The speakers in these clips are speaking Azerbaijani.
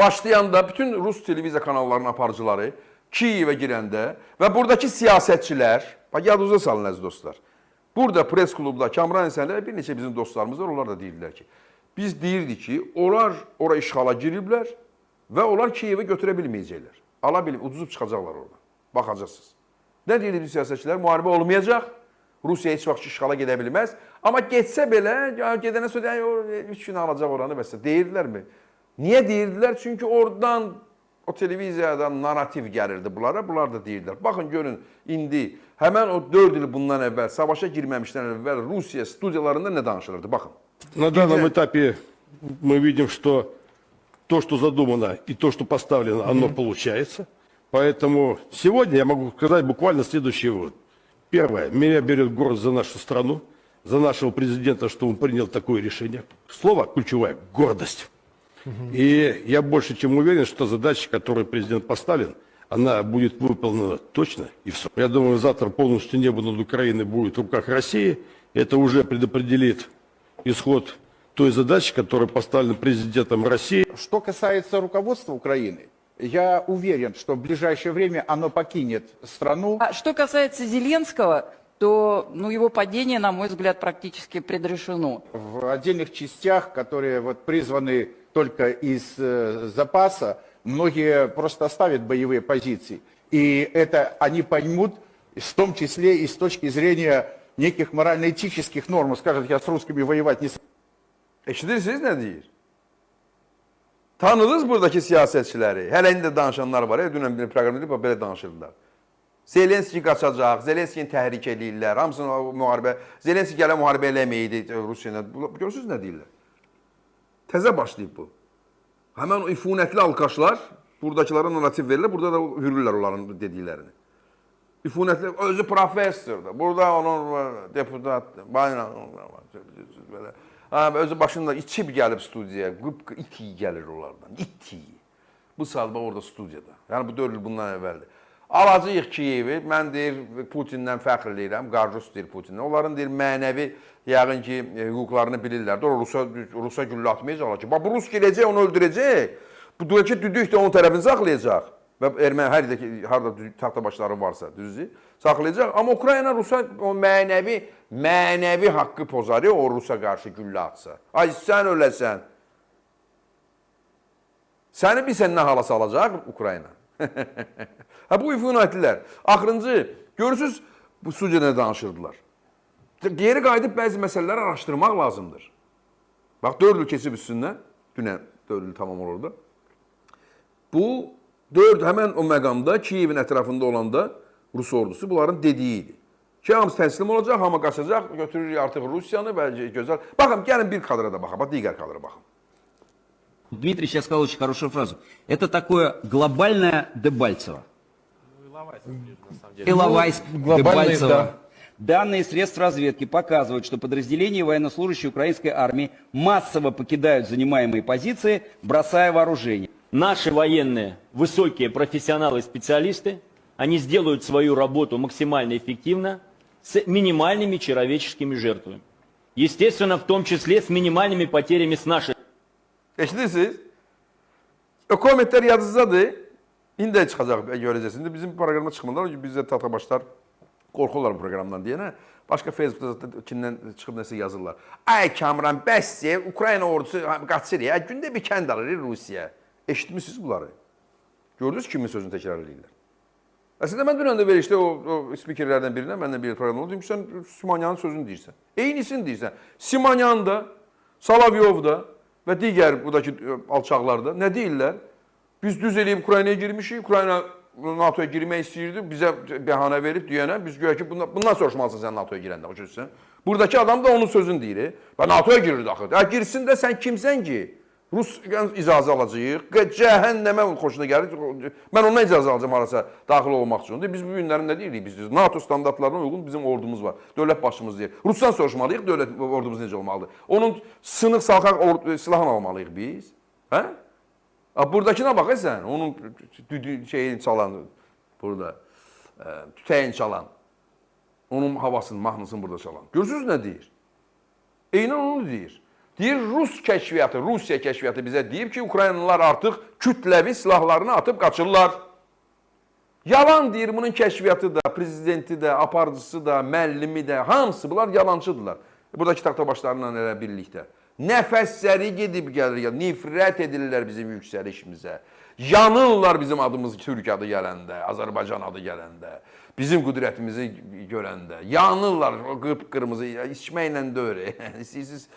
Başlayanda bütün Rus televiziya kanallarının aparıcıları Kiyevə girəndə və buradakı siyasətçilər, bax yadınıza salın əziz dostlar. Burada pres klubda Kamran İnsanlar bir neçə bizim dostlarımız var, onlar da deyirdilər ki, biz deyirdik ki, onlar ora işğala giriblər və onlar Kiyevə götürə bilməyəcəklər. Ala bilib, uduzub çıxacaqlar orada. Baxacaqsınız. Nə deyirdi biz siyasətçilər? Müharibə olmayacaq. Rusiya heç vaxt işğala gedə bilməz. Amma getsə belə, gedənə sonra 3 gün alacaq oranı bəs. Deyirdilərmi? Niyə deyirdilər? Çünki oradan o televiziyadan narrativ gəlirdi bunlara. Bunlar da deyirdilər. Baxın, görün, indi həmən o 4 il bundan əvvəl, savaşa girməmişdən əvvəl Rusiya studiyalarında nə danışılırdı? Baxın. На данном этапе мы видим, что то, что задумано и то, что поставлено, оно получается. Поэтому сегодня я могу сказать буквально следующий вывод. Первое. Меня берет гордость за нашу страну, за нашего президента, что он принял такое решение. Слово ключевое – гордость. И я больше чем уверен, что задача, которую президент поставлен, она будет выполнена точно и все. Я думаю, завтра полностью небо над Украиной будет в руках России. Это уже предопределит исход той задачи, которая поставлена президентом России. Что касается руководства Украины, я уверен, что в ближайшее время оно покинет страну. А что касается Зеленского, то его падение, на мой взгляд, практически предрешено. В отдельных частях, которые призваны только из запаса, многие просто оставят боевые позиции. И это они поймут, в том числе и с точки зрения неких морально-этических норм. Скажут, я с русскими воевать не собираюсь. Eşidirsiniz nə deyir? Tanıdınız buradakı siyasətçiləri? Hələ indi danışanlar var. Dünən bir proqramda belə danışırdılar. Zelenski qaçacaq, Zelenskini təhrik eləyirlər. Hamısını müharibə, Zelenski gələ müharibə eləməyidi Rusiyayla. Görürsünüz nə deyirlər? Təzə başlayıb bu. Həmən o ifunətli alqaşlar buradakılara narrativ verirlər, burada da hürürlər onların dediklərini. İfunətli, özü professordur. Burada onun deputatdır. Belə. Özü başında içib gəlib studiyaya, qıpqı it iyi gəlir onlardan, it iyi. Bu saat orada studiyada, yəni bu 4 il bundan əvvəldir. Alacağıq Kiyevi, mən deyir Putinlə fəxr eləyirəm, qarjus deyir Putinlə. Onların deyir mənəvi, yəqin ki, hüquqlarını bilirlər. Rusa güllə atmayacaqlar ki, bax bu Rus gələcək, onu öldürəcək. Bu döyəcək düdük də onun tərəfini saxlayacaq. Və erməni hər yerdəki, harada taxta başları varsa, düzdür, saxlayacaq. Amma Ukrayna Rusa o mənəvi haqqı pozar, o Rusa qarşı güllə atsa. Ay, sən öləsən. Səni bilsən nə hala salacaq Ukrayna? Bu ifunətlilər. Axırıncı, görürsünüz, bu studiyada danışırdılar. Geri qayıdıb bəzi məsələləri araşdırmaq lazımdır. Bax, 4 il keçib üstündən, dünən 4 il tamam olurdu. Bu, 4 həmən o məqamda Kiyevin ətrafında olanda Rus ordusu bunların dediyi idi. Ki, hamısı təslim olacaq, hamı qaçacaq, götürür artıq Rusiyanı və gözəl. Baxın, gəlin bir kadra da baxın, digər kadra baxın. Дмитрий сейчас сказал очень хорошую фразу. Это такое глобальное Дебальцево. Иловайск, Дебальцево. Да. Данные средств разведки показывают, что подразделения и военнослужащие украинской армии массово покидают занимаемые позиции, бросая вооружение. Наши военные, высокие профессионалы и специалисты, они сделают свою работу максимально эффективно, с минимальными человеческими жертвами. Естественно, в том числе с минимальными потерями с нашей. Eşidirsiniz? O komentlər yadınızdadır. İndi də çıxacaq, görəcəksiniz. Bizim proqramda çıxmırlar, bizdə tatabaşlar qorxurlar proqramdan deyənə. Başqa Facebookda kimdən çıxıb nəsə yazırlar. Ay Kamran, bəs Ukrayna ordusu qaçır ya, gündə bir kənd alır Rusiya. Eşitmişsiniz bunları? Gördünüz kimin sözünü təkrar edirlər? Əslində mən dünən də verişdə o spikerlərdən birindən, məndən bir proqram oldu. Sən Simonyanın sözünü deyirsən. Eynisini deyirsən. Simonyan da, Salavyov da və digər buradakı alçaqlarda nə deyirlər? Biz düz eləyib Ukraynaya girmişik, Ukrayna NATO'ya girmək istəyirdi, bizə bəhanə verib deyənə, biz görək ki, bundan soruşmalısın sən NATO'ya girəndə, o sözsən. Buradakı adam da onun sözünü deyir. Və NATO'ya girirdi axı. Girsin də sən kimsən ki? Rus icazə alacağıq, cəhənnəmə xoşuna gəlir. Mən ondan icazə alacağım harasa daxil olmaq üçün. Biz bu günlərin nə deyirik? Biz NATO standartlarına uyğun bizim ordumuz var. Dövlət başımız deyir. Rusdan soruşmalıyıq, dövlət ordumuz necə olmalıdır? Onun sınıq salxaq silahını almalıyıq biz. Hə? Buradakına bax sən, onun şeyini çalan, burada, tütəyin çalan, onun havasını, mahnısını burada çalan. Görürsünüz nə deyir? Eynən onu deyir. Deyir Rus kəşfiyyatı, Rusiya kəşfiyyatı bizə deyib ki, Ukraynalılar artıq kütləvi silahlarını atıb qaçırlar. Yalan deyir bunun kəşfiyyatı da, prezidenti də, aparıcısı da, müəllimi də, hamısı bunlar yalancıdırlar. Buradakı taxtabaşlarla elə birlikdə. Nəfəsləri gedib gəlir, nifrət edirlər bizim yüksəlişimizə. Yanırlar bizim adımız Türk adı gələndə, Azərbaycan adı gələndə, bizim qüdrətimizi görəndə. Yanırlar o qıpqırmızı, içməklə deyir. İstəyirsiniz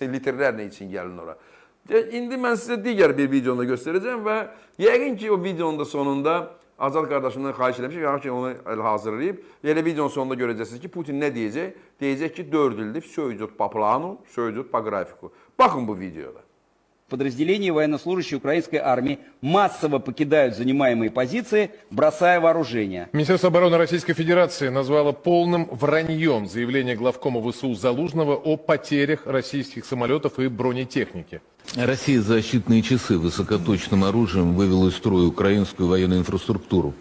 litrlərlə için gəlin ora. İndi mən sizə digər bir videonu göstərəcəm və yəqin ki o videonun da sonunda Azad qardaşımdan xahiş eləmişim, yaxın ki onu hazırlayıb. Elə videonun sonunda görəcəksiniz ki, Putin nə deyəcək? Deyəcək ki, 4 ildir все идет по плану, все идет по графику. Baxın bu videoda. Подразделения военнослужащие украинской армии массово покидают занимаемые позиции, бросая вооружение. Министерство обороны Российской Федерации назвало полным враньем заявление главкома ВСУ Залужного о потерях российских самолетов и бронетехники. Россия за считанные часы высокоточным оружием вывела из строя украинскую военную инфраструктуру,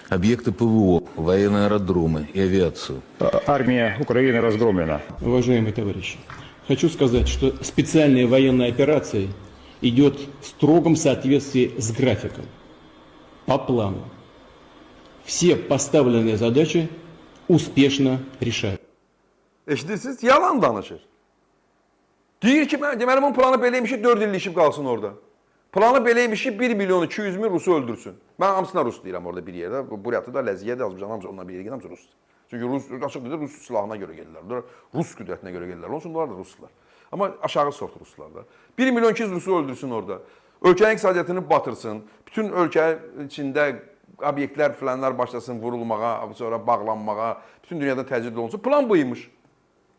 объекты ПВО, военные аэродромы и авиацию. Армия Украины разгромлена. Уважаемые товарищи, хочу сказать, что специальная военная операция идет в строгом соответствии с графиком, по плану. Все поставленные задачи успешно решают. Eşidirsiniz, yalan danışır. Deyir ki, deməli bunun planı beləymiş ki, 4 il ilişib qalsın orada. Planı beləymiş ki, 1 milyon 200 min Rusu öldürsün. Mən hamısına Rus deyirəm orada bir yerdə. Buriyatı da Ləziyyədə yazmışam, hamısı onunla bir yerdə, hamısı Rus. Çünki Rus, açıq deyir, Rus silahına görə gelirlər. Rus qüdrətinə görə gelirlər. Onun üçün onlar da Ruslar. Amma aşağı sort Ruslar da. 1 milyon 200 Rusu öldürsün orada. Ölkənin iqtisadiyyatını batırsın. Bütün ölkə içində obyektlər filanlar başlasın vurulmağa, sonra bağlanmağa, bütün dünyada təcrid olunsun. Plan buymuş.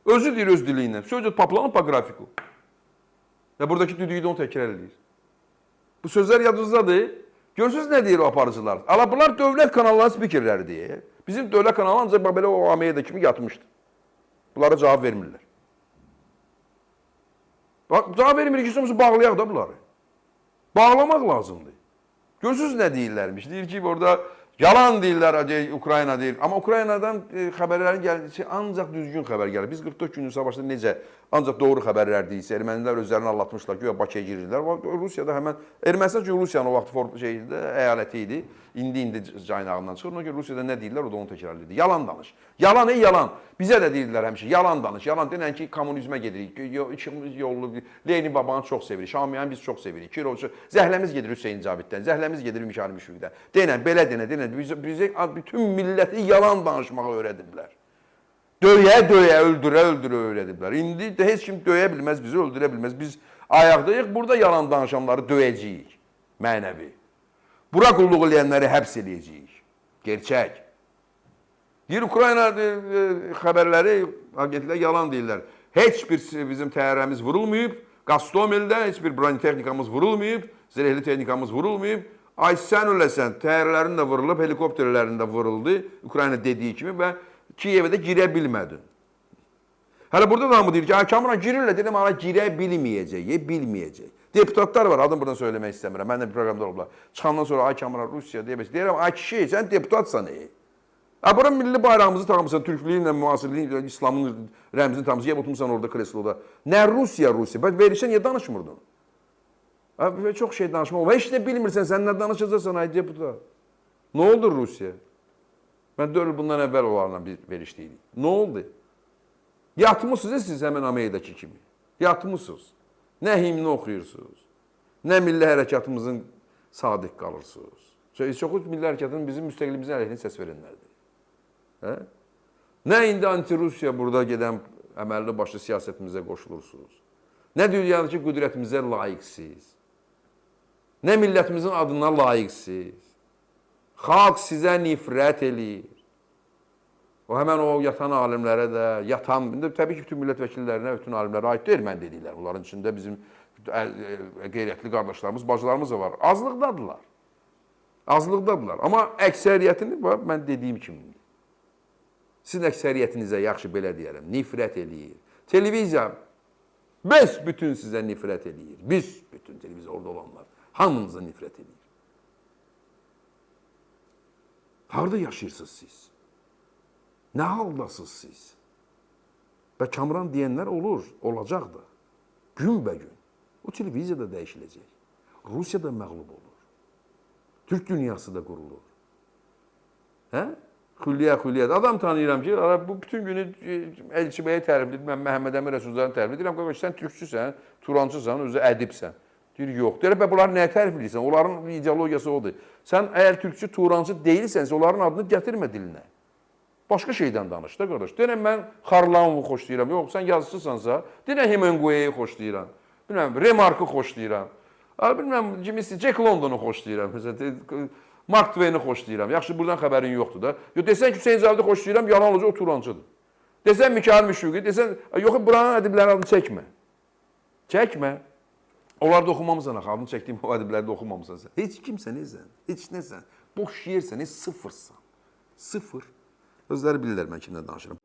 Özü deyir öz dili ilə. Söz paplanın pa grafiku. Və buradakı düdüyü də onu təkrar edir. Bu sözlər yadınızdadır. Görürsünüz nə deyir o aparıcılar? Ala bunlar dövlət kanallarının spikerləri deyir. Bizim dövlət kanalı ancaq belə o Amerika'da kimi yatmışdı. Bunlara cavab vermirlər. Cavab vermir ki, bağlayaq da bunları. Bağlamaq lazımdır. Görürsünüz nə deyirlərmiş? Deyir ki, orada yalan deyirlər, Ukrayna deyir. Amma Ukraynadan xəbərlərin gəldiyi ancaq düzgün xəbər gəlir. Biz 44 günün savaşda necə ancaq doğru xəbərlər deyilsə, ermənilər özlərini anlatmışlar ki, Bakıya girirlər. Rusiyada həmən, Ermənistan ki, Rusiyanın o vaxt əyaləti idi. İndi caynağından çıxır. Ona görə Rusiyada nə deyirlər, o da onu təkrar edir. Yalan danış. Yalan yalan. Bizə də deyirlər həmişə, yalan danış. Yalan denən ki, kommunizmə gedirik. Yollu, Lenin babanı çox sevirik. Şamiyan biz çox sevirik. Kirovçu, zəhləmiz gedir Hüseyin Caviddən, zəhləmiz gedir Mikail Müşfiqdən. Denən, belə denən. Bizə bütün milləti yalan danışmağa öyrədiblər. Döyə, öldürə öyrədiblər. İndi də heç kim döyə bilməz, bizi öldürə bilməz. Biz ayaqdayıq, burada yalan danışanları döyəcəyik. Mənəvi. Bura qulluq eləyənləri həbs eləyəcəyik. Gerçək. Deyir, Ukrayna xəbərləri, agentlər yalan deyirlər. Heç bir bizim təyyarəmiz vurulmayıb, Qastomeldə heç bir bronetexnikamız vurulmayıb, zirehli texnikamız vurulmayıb. Ay sən öləsən, təyyarələrin də vurulub, helikopterlərin də vuruldu, Ukrayna dediyi kimi və Kiyevə də girə bilmədin. Hələ burada da mı deyir ki, Kamran girirlər, dedim, ana girə bilməyəcək. Deputatlar var, adını buradan söyləmək istəmirəm, mən də bir proqramda olublar. Çıxandan sonra, ay Kamran Rusiya deyirəm, ay kişi, sən deputatsan, bura milli bayrağımızı taxmışsan, Türklüyünlə, müasirliyi, İslamın rəmzini taxmışsan, yə oturmuşsan orada kresloda. Nə Rusiya? Bək verirsən, niyə danışmırdın? Çox şey danışma olma. Heç nə bilmirsən, sən nə danışacaqsan, ay deputat. Nə oldu Rusiya? Mən 4 il bundan əvvəl onlarla bir verişdiydik. Nə oldu? Yatmışsınız siz həmən Amerika'dakı kimi. Yatmışsınız. Nə himni oxuyursunuz, nə milli hərəkatımızın sadiq qalırsınız. Çoxu milli hərəkatının bizim müstəqillimizin əleyhinə səs verənlərdir. Nə indi anti-Rusiya burada gedən əməlli başlı siyasətimizə qoşulursunuz. Nə dünyadakı qüdrətimizə layiqsiz. Nə millətimizin adına layiqsiz. Xalq sizə nifrət eləyir. O həmən o yatan alimlərə də, təbii ki, bütün millət vəkillərinə, bütün alimlərə aid deyil, mən dediklər. Onların içində bizim qeyrətli qardaşlarımız, bacılarımız da var. Azlıqdadırlar. Amma əksəriyyətini, mən dediyim kimi, sizin əksəriyyətinizə yaxşı belə deyərəm, nifrət eləyir. Televiziya, biz bütün sizə nifrət eləyir. Biz bütün televiziya orada olanlar, hamınıza nifrət eləyir. Harada yaşayırsınız siz? Nə haldasınız siz? Və Kamran deyənlər olur, olacaq da. günbəgün o televiziya da dəyişiləcək. Rusiya da məğlub olur. Türk dünyası da qurulur. Hə? Xülliyə. Adam tanıyıram ki, bu bütün günü Elçi bəyə tərif edir, mən Məhəmməd Əmin Rəsulzadəni tərif edirəm. Qardaş, sən türkçüsən, turancısan, özü ədibsən. Deyir, yox. Deyir, bunlar nəyə tərif edirsən? Onların ideologiyası odur. Sən əgər türkçü, turancı deyilsənsə, onların adını gətirmə dilinə. Başqa şeydən danış da, qardaş. Deyirəm, mən Xarlamovu xoşlayıram. Yox, sən yazıçısansa, deyirəm, Hemingway-i xoşlayıram. Bilməm, Remark'ı xoşlayıram. Bilməm, kimisi Jack London'u xoşlayıram. Məsələn, Mark Twain'i xoşlayıram. Yaxşı, buradan xəbərin yoxdur da. Yox, desən ki, Hüseyin Zavidi xoşlayıram, yalan olacaq, o turancıdır. Desən Mikayıl Müşfiqi, desən, yox, buranın ədiblərin adını çəkmə. Çəkmə. Onlar da oxumamısan, adını çəkdiyim o ədibləri də oxumamısan sən. Heç kimsən, heç nəsən. Boş yersən, heç sıfırsan. Sıfır. Özləri bilirlər mən kimdən danışıram.